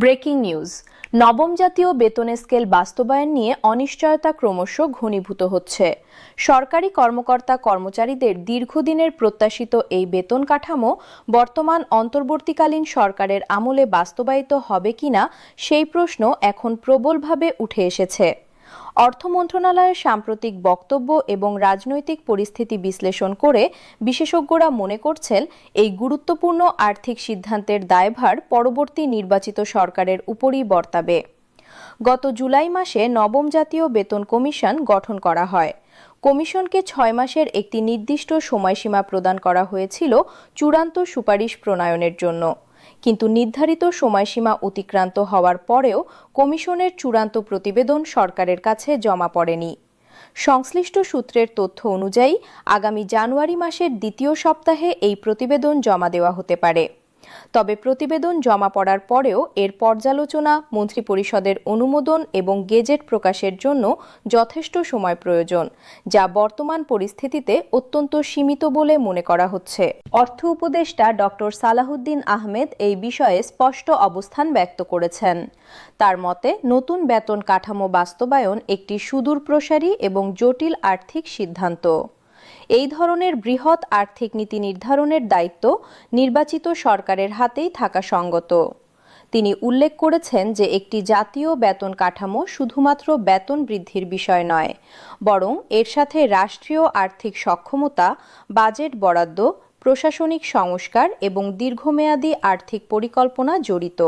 Breaking news. নবম জাতীয় বেতন স্কেল বাস্তবায়ন নিয়ে অনিশ্চয়তা ক্রমশ ঘনীভূত হচ্ছে। সরকারি কর্মকর্তা কর্মচারীদের দীর্ঘদিনের প্রত্যাশিত এই বেতন কাঠামো বর্তমান অন্তর্বর্তীকালীন সরকারের আমলে বাস্তবায়িত হবে কিনা সেই প্রশ্ন এখন প্রবলভাবে উঠে এসেছে। অর্থ মন্ত্রণালয়ের সাম্প্রতিক বক্তব্য এবং রাজনৈতিক পরিস্থিতি বিশ্লেষণ করে বিশেষজ্ঞরা মনে করছেন এই গুরুত্বপূর্ণ আর্থিক সিদ্ধান্তের দায়ভার পরবর্তী নির্বাচিত সরকারের উপরই বর্তাবে। গত জুলাই মাসে নবম জাতীয় বেতন কমিশন গঠন করা হয়। কমিশনকে ৬ মাসের একটি নির্দিষ্ট সময়সীমা প্রদান করা হয়েছিল চূড়ান্ত সুপারিশ প্রণয়নের জন্য, কিন্তু নির্ধারিত সময়সীমা অতিক্রান্ত হওয়ার পরেও কমিশনের চূড়ান্ত প্রতিবেদন সরকারের কাছে জমা পড়েনি। সংশ্লিষ্ট সূত্রের তথ্য অনুযায়ী আগামী জানুয়ারি মাসের দ্বিতীয় সপ্তাহে এই প্রতিবেদন জমা দেওয়া হতে পারে। তবে প্রতিবেদন জমা পড়ার পরেও এর পর্যালোচনা, মন্ত্রিপরিষদের অনুমোদন এবং গেজেট প্রকাশের জন্য যথেষ্ট সময় প্রয়োজন, যা বর্তমান পরিস্থিতিতে অত্যন্ত সীমিত বলে মনে করা হচ্ছে। অর্থ উপদেষ্টা ডক্টর সালাহউদ্দিন আহমেদ এই বিষয়ে স্পষ্ট অবস্থান ব্যক্ত করেছেন। তার মতে, নতুন বেতন কাঠামো বাস্তবায়ন একটি সুদূরপ্রসারী এবং জটিল আর্থিক সিদ্ধান্ত। এই ধরনের বৃহৎ আর্থিক নীতি নির্ধারণের দায়িত্ব নির্বাচিত সরকারের হাতেই থাকা সঙ্গত। তিনি উল্লেখ করেছেন যে একটি জাতীয় বেতন কাঠামো শুধুমাত্র বেতন বৃদ্ধির বিষয় নয়, বরং এর সাথে রাষ্ট্রীয় আর্থিক সক্ষমতা, বাজেট বরাদ্দ, প্রশাসনিক সংস্কার এবং দীর্ঘমেয়াদী আর্থিক পরিকল্পনা জড়িত।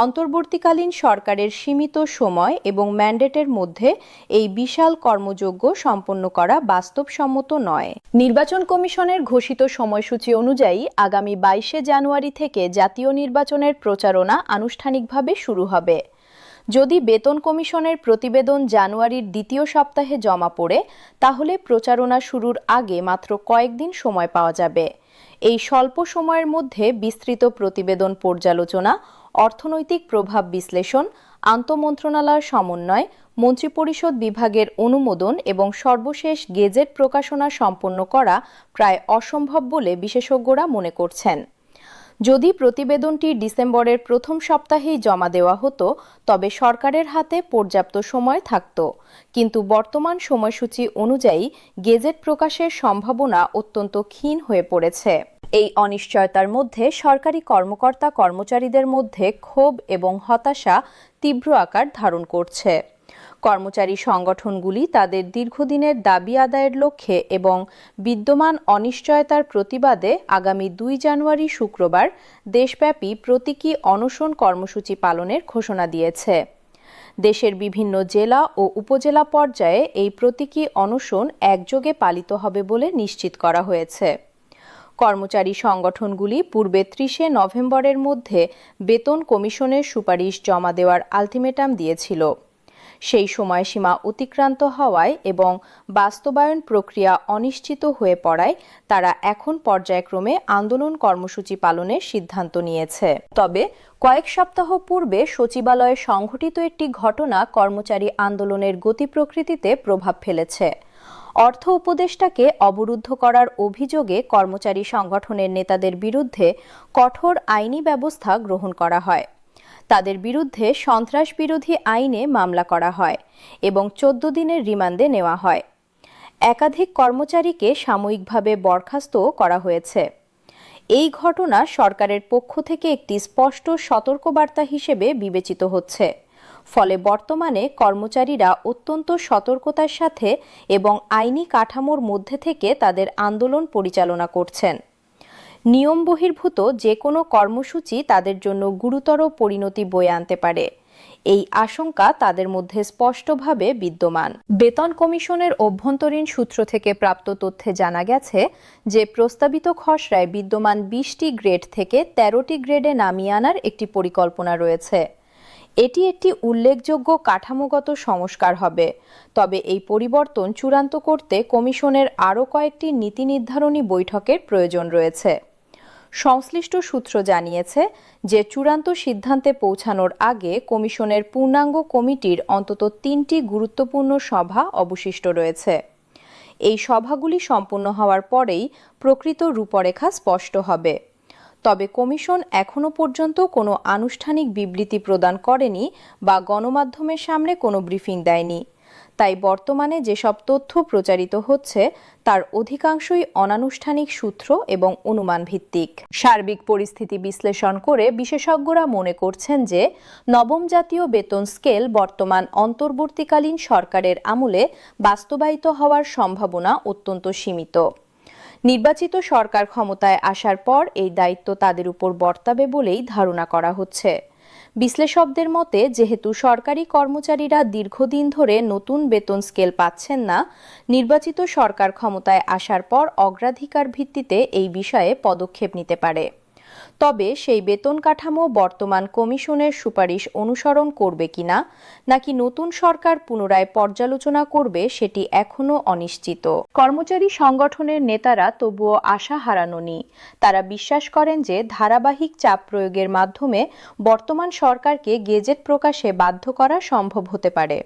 অন্তর্বর্তীকালীন সরকারের সীমিত সময় এবং ম্যান্ডেটের মধ্যে এই বিশাল কর্মযজ্ঞ সম্পন্ন করা বাস্তবসম্মত নয়। নির্বাচন কমিশনের ঘোষিত সময়সূচি অনুযায়ী আগামী ২২শে জানুয়ারি থেকে জাতীয় নির্বাচনের প্রচারণা আনুষ্ঠানিকভাবে শুরু হবে। যদি বেতন কমিশনের প্রতিবেদন জানুয়ারির দ্বিতীয় সপ্তাহে জমা পড়ে, তাহলে প্রচারণা শুরুর আগে মাত্র কয়েকদিন সময় পাওয়া যাবে। এই স্বল্প সময়ের মধ্যে বিস্তৃত প্রতিবেদন পর্যালোচনা, অর্থনৈতিক প্রভাব বিশ্লেষণ, আন্তঃমন্ত্রণালয় সমন্বয়, মন্ত্রিপরিষদ বিভাগের অনুমোদন এবং সর্বশেষ গেজেট প্রকাশনা সম্পন্ন করা প্রায় অসম্ভব বলে বিশেষজ্ঞরা মনে করছেন। যদি প্রতিবেদনটি ডিসেম্বরের প্রথম সপ্তাহেই জমা দেওয়া হতো, তবে সরকারের হাতে পর্যাপ্ত সময় থাকত, কিন্তু বর্তমান সময়সূচি অনুযায়ী গেজেট প্রকাশের সম্ভাবনা অত্যন্ত ক্ষীণ হয়ে পড়েছে। এই অনিশ্চয়তার মধ্যে সরকারি কর্মকর্তা কর্মচারীদের মধ্যে ক্ষোভ এবং হতাশা তীব্র আকার ধারণ করছে। কর্মচারী সংগঠনগুলি তাদের দীর্ঘদিনের দাবি আদায়ের লক্ষ্যে এবং বিদ্যমান অনিশ্চয়তার প্রতিবাদে আগামী ২ জানুয়ারি শুক্রবার দেশব্যাপী প্রতীকী অনশন কর্মসূচি পালনের ঘোষণা দিয়েছে। দেশের বিভিন্ন জেলা ও উপজেলা পর্যায়ে এই প্রতীকী অনশন একযোগে পালিত হবে বলে নিশ্চিত করা হয়েছে। কর্মচারী সংগঠনগুলি পূর্বে ৩০শে নভেম্বরের মধ্যে বেতন কমিশনের সুপারিশ জমা দেওয়ার আলটিমেটাম দিয়েছিল। সেই সময়সীমা অতিক্রান্ত হওয়ায় এবং বাস্তবায়ন প্রক্রিয়া অনিশ্চিত হয়ে পড়ায় তারা এখন পর্যায়ক্রমে আন্দোলন কর্মসূচি পালনের সিদ্ধান্ত নিয়েছে। তবে কয়েক সপ্তাহ পূর্বে সচিবালয়ে সংঘটিত একটি ঘটনা কর্মচারী আন্দোলনের গতি প্রকৃতিতে প্রভাব ফেলেছে। অর্থ উপদেষ্টাকে অবরুদ্ধ করার অভিযোগে কর্মচারী সংগঠনের নেতাদের বিরুদ্ধে কঠোর আইনি ব্যবস্থা গ্রহণ করা হয়। তাদের বিরুদ্ধে সন্ত্রাস বিরোধী আইনে মামলা করা হয় এবং ১৪ দিনের রিমান্ডে নেওয়া হয়। একাধিক কর্মচারীকে সাময়িকভাবে বরখাস্ত করা হয়েছে। এই ঘটনা সরকারের পক্ষ থেকে একটি স্পষ্ট সতর্কবার্তা হিসেবে বিবেচিত হচ্ছে। ফলে বর্তমানে কর্মচারীরা অত্যন্ত সতর্কতার সাথে এবং আইনি কাঠামোর মধ্যে থেকে তাদের আন্দোলন পরিচালনা করছেন। নিয়ম বহির্ভূত যে কোনো কর্মসূচি তাদের জন্য গুরুতর পরিণতি বয়ে আনতে পারে, এই আশঙ্কা তাদের মধ্যে স্পষ্টভাবে বিদ্যমান। বেতন কমিশনের অভ্যন্তরীণ সূত্র থেকে প্রাপ্ত তথ্যে জানা গেছে যে প্রস্তাবিত খসড়ায় বিদ্যমান ২০টি গ্রেড থেকে ১৩টি গ্রেডে নামিয়ে আনার একটি পরিকল্পনা রয়েছে। এটি একটি উল্লেখযোগ্য কাঠামোগত সংস্কার হবে, তবে এই পরিবর্তন চূড়ান্ত করতে কমিশনের আরও কয়েকটি নীতি নির্ধারণী বৈঠকের প্রয়োজন রয়েছে। সংশ্লিষ্ট সূত্র জানিয়েছে যে চূড়ান্ত সিদ্ধান্তে পৌঁছানোর আগে কমিশনের পূর্ণাঙ্গ কমিটির অন্তত ৩টি গুরুত্বপূর্ণ সভা অবশিষ্ট রয়েছে। এই সভাগুলি সম্পন্ন হওয়ার পরেই প্রকৃত রূপরেখা স্পষ্ট হবে। তবে কমিশন এখনো পর্যন্ত কোনো আনুষ্ঠানিক বিবৃতি প্রদান করেনি বা গণমাধ্যমের সামনে কোনো ব্রিফিং দেয়নি। তাই বর্তমানে যেসব তথ্য প্রচারিত হচ্ছে তার অধিকাংশই অনানুষ্ঠানিক সূত্র এবং অনুমান ভিত্তিক। সার্বিক পরিস্থিতি বিশ্লেষণ করে বিশেষজ্ঞরা মনে করছেন যে নবম জাতীয় বেতন স্কেল বর্তমান অন্তর্বর্তীকালীন সরকারের আমলে বাস্তবায়িত হওয়ার সম্ভাবনা অত্যন্ত সীমিত। নির্বাচিত সরকার ক্ষমতায় আসার পর এই দায়িত্ব তাদের উপর বর্তাবে বলেই ধারণা করা হচ্ছে। বিশ্লেষকদের মতে, যেহেতু সরকারি কর্মচারীরা দীর্ঘদিন ধরে নতুন বেতন স্কেল পাচ্ছেন না, নির্বাচিত সরকার ক্ষমতায় আসার পর অগ্রাধিকার ভিত্তিতে এই বিষয়ে পদক্ষেপ নিতে পারে। তবে সেই বেতন কাঠামো বর্তমান কমিশনের সুপারিশ অনুসরণ করবে কিনা নাকি নতুন সরকার পুনরায় পর্যালোচনা করবে সেটি এখনও অনিশ্চিত। কর্মচারী সংগঠনের নেতারা তবুও আশা হারানোনি। তারা বিশ্বাস করেন যে ধারাবাহিক চাপ প্রয়োগের মাধ্যমে বর্তমান সরকারকে গেজেট প্রকাশে বাধ্য করা সম্ভব হতে পারে।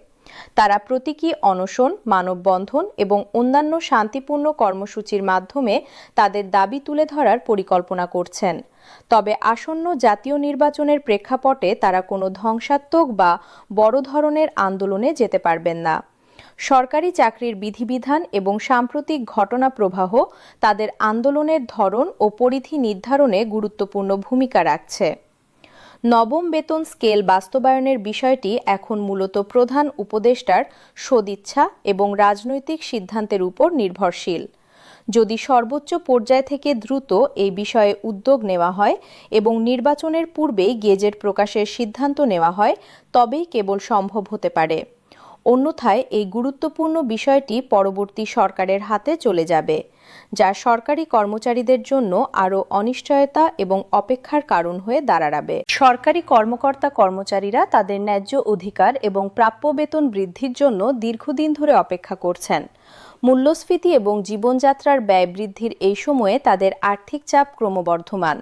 তারা প্রতীকী অনশন, মানববন্ধন এবং অন্যান্য শান্তিপূর্ণ কর্মসূচির মাধ্যমে তাদের দাবি তুলে ধরার পরিকল্পনা করছেন। তবে আসন্ন জাতীয় নির্বাচনের প্রেক্ষাপটে তারা কোনো ধ্বংসাত্মক বা বড় ধরনের আন্দোলনে যেতে পারবেন না। সরকারি চাকরির বিধিবিধান এবং সাম্প্রতিক ঘটনা প্রবাহ তাদের আন্দোলনের ধরন ও পরিধি নির্ধারণে গুরুত্বপূর্ণ ভূমিকা রাখছে। নবম বেতন স্কেল বাস্তবায়নের বিষয়টি এখন মূলত প্রধান উপদেষ্টার সদিচ্ছা এবং রাজনৈতিক সিদ্ধান্তের উপর নির্ভরশীল। যদি সর্বোচ্চ পর্যায় থেকে দ্রুত এই বিষয়ে উদ্যোগ নেওয়া হয় এবং নির্বাচনের পূর্বেই গেজেট প্রকাশের সিদ্ধান্ত নেওয়া হয়, তবেই কেবল সম্ভব হতে পারে। অন্যথায় এই গুরুত্বপূর্ণ বিষয়টি পরবর্তী সরকারের হাতে চলে যাবে, যা সরকারি কর্মচারীদের জন্য আরও অনিশ্চয়তা এবং অপেক্ষার কারণ হয়ে দাঁড়াবে। সরকারি কর্মচারীরা তাদের ন্যায্য অধিকার এবং প্রাপ্য বেতন বৃদ্ধির জন্য দীর্ঘদিন ধরে অপেক্ষা করছেন। মূল্যস্ফীতি এবং জীবনযাত্রার ব্যয় বৃদ্ধির এই সময়ে তাদের আর্থিক চাপ ক্রমবর্ধমান।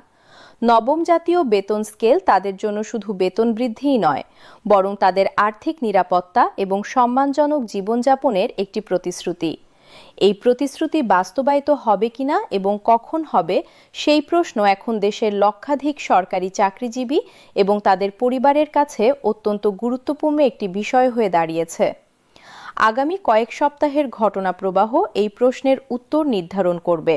নবম জাতীয় বেতন স্কেল তাদের জন্য শুধু বেতন বৃদ্ধিই নয়, বরং তাদের আর্থিক নিরাপত্তা এবং সম্মানজনক জীবনযাপনের একটি প্রতিশ্রুতি। এই প্রতিশ্রুতি বাস্তবায়িত হবে কিনা এবং কখন হবে, সেই প্রশ্ন এখন দেশের লক্ষাধিক সরকারি চাকরিজীবী এবং তাদের পরিবারের কাছে অত্যন্ত গুরুত্বপূর্ণ একটি বিষয় হয়ে দাঁড়িয়েছে। আগামী কয়েক সপ্তাহের ঘটনা প্রবাহ এই প্রশ্নের উত্তর নির্ধারণ করবে।